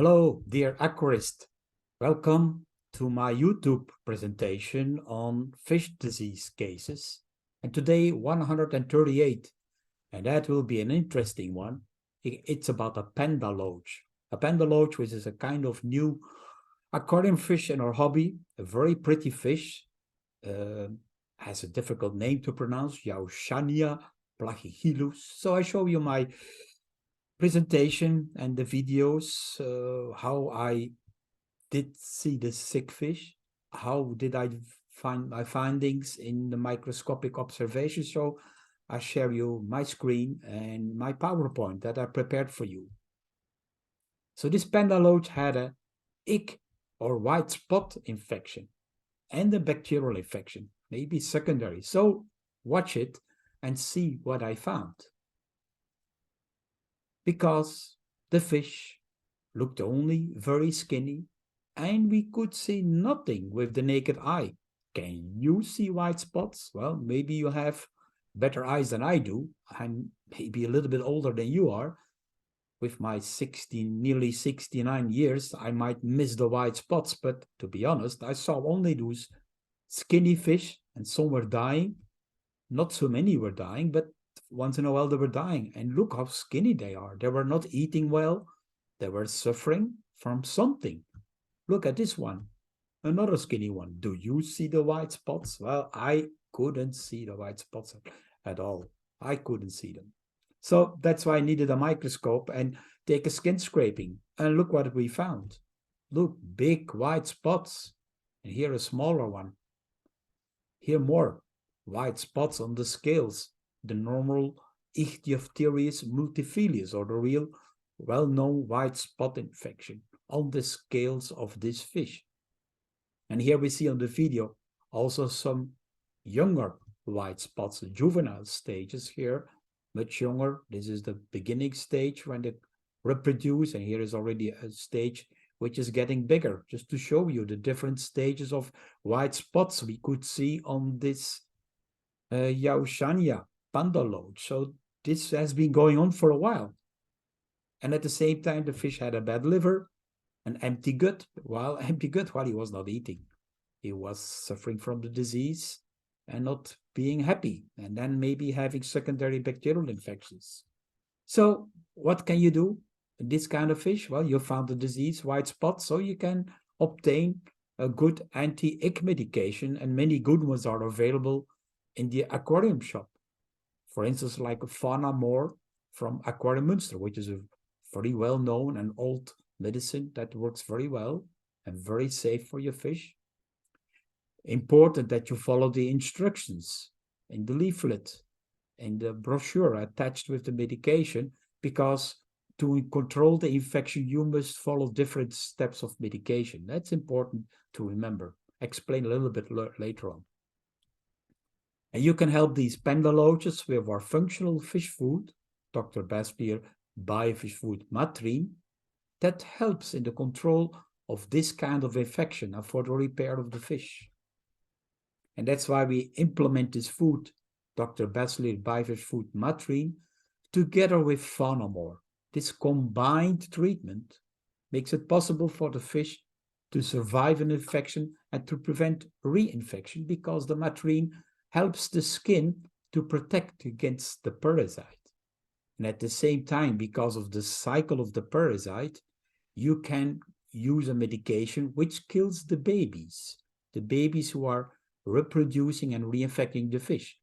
Hello, dear aquarist. Welcome to my YouTube presentation on fish disease cases. And today 138, and that will be an interesting one. It's about a panda loach. A panda loach, which is a kind of new aquarium fish in our hobby, a very pretty fish, has a difficult name to pronounce, Yaoshania Panda. So I show you my presentation and the videos, how I did see the sick fish, how did I find my findings in the microscopic observation. So I share you my screen and my PowerPoint that I prepared for you. So this panda loach had a ick or white spot infection and a bacterial infection, maybe secondary. So watch it and see what I found. Because the fish looked only very skinny and we could see nothing with the naked eye. Can you see white spots? Well, maybe you have better eyes than I do. I'm maybe a little bit older than you are. With my nearly 69 years, I might miss the white spots, but to be honest, I saw only those skinny fish and some were dying. Not so many were dying, but once in a while they were dying. And look how skinny they are. They were not eating well. They were suffering from something. Look at this one, another skinny one. Do you see the white spots? Well, I couldn't see the white spots at all. I couldn't see them. So that's why I needed a microscope and take a skin scraping. And look what we found. Look, big white spots. And here a smaller one. Here more white spots on the scales. The normal Ichtyophthirius multifiliis, or the real well-known white spot infection on the scales of this fish. And here we see on the video also some younger white spots, juvenile stages here, much younger. This is the beginning stage when they reproduce, and here is already a stage which is getting bigger, just to show you the different stages of white spots we could see on this Yaoshania Panda loach. So this has been going on for a while. And at the same time, the fish had a bad liver, an empty gut while he was not eating. He was suffering from the disease and not being happy, and then maybe having secondary bacterial infections. So what can you do in this kind of fish? Well, you found the disease, white spot, so you can obtain a good anti-ick medication, and many good ones are available in the aquarium shop. For instance, like Faunamor from Aquarium Münster, which is a very well-known and old medicine that works very well and very safe for your fish. Important that you follow the instructions in the leaflet, in the brochure attached with the medication, because to control the infection, you must follow different steps of medication. That's important to remember. Explain a little bit later on. And you can help these panda loaches with our functional fish food, Dr. Bassleer Biofish Food Matrine, that helps in the control of this kind of infection and for the repair of the fish. And that's why we implement this food, Dr. Bassleer Biofish Food Matrine, together with Faunamor. This combined treatment makes it possible for the fish to survive an infection and to prevent reinfection, because the matrine helps the skin to protect against the parasite. And at the same time, because of the cycle of the parasite, you can use a medication which kills the babies who are reproducing and reinfecting the fish.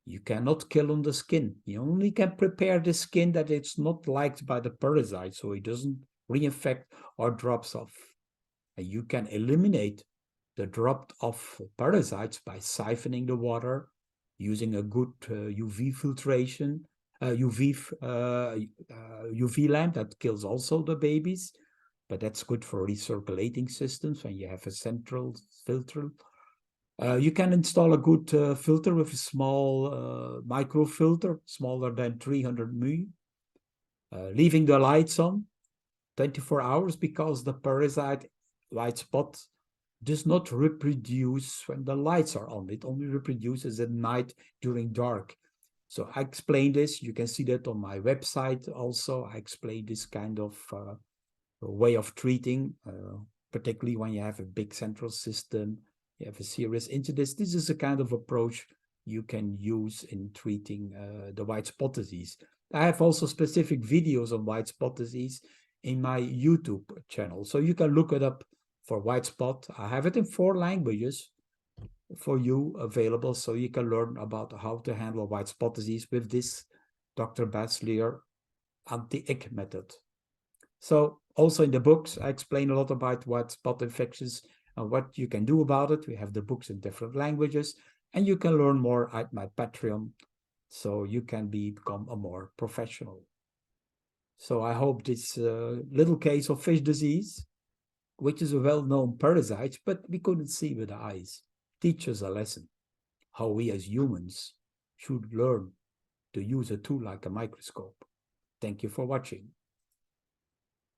You cannot kill on the skin. You only can prepare the skin that it's not liked by the parasite, so it doesn't reinfect or drops off. And you can eliminate the dropped off parasites by siphoning the water, using a good UV filtration, UV lamp that kills also the babies, but that's good for recirculating systems when you have a central filter. You can install a good filter with a small microfilter, smaller than 300 ml, leaving the lights on 24 hours, because the parasite white spot does not reproduce when the lights are on. It only reproduces at night during dark. So I explain this. You can see that on my website also. I explain this kind of way of treating, particularly when you have a big central system, you have a serious incident. This is a kind of approach you can use in treating the white spot disease. I have also specific videos on white spot disease in my YouTube channel, so you can look it up for white spot. I have it in 4 languages for you available, so you can learn about how to handle white spot disease with this Dr. Bassleer Anti-ICH method. So also in the books, I explain a lot about white spot infections and what you can do about it. We have the books in different languages, and you can learn more at my Patreon, so you can become a more professional. So I hope this little case of fish disease, which is a well-known parasite, but we couldn't see with the eyes, teaches a lesson, how we as humans should learn to use a tool like a microscope. Thank you for watching.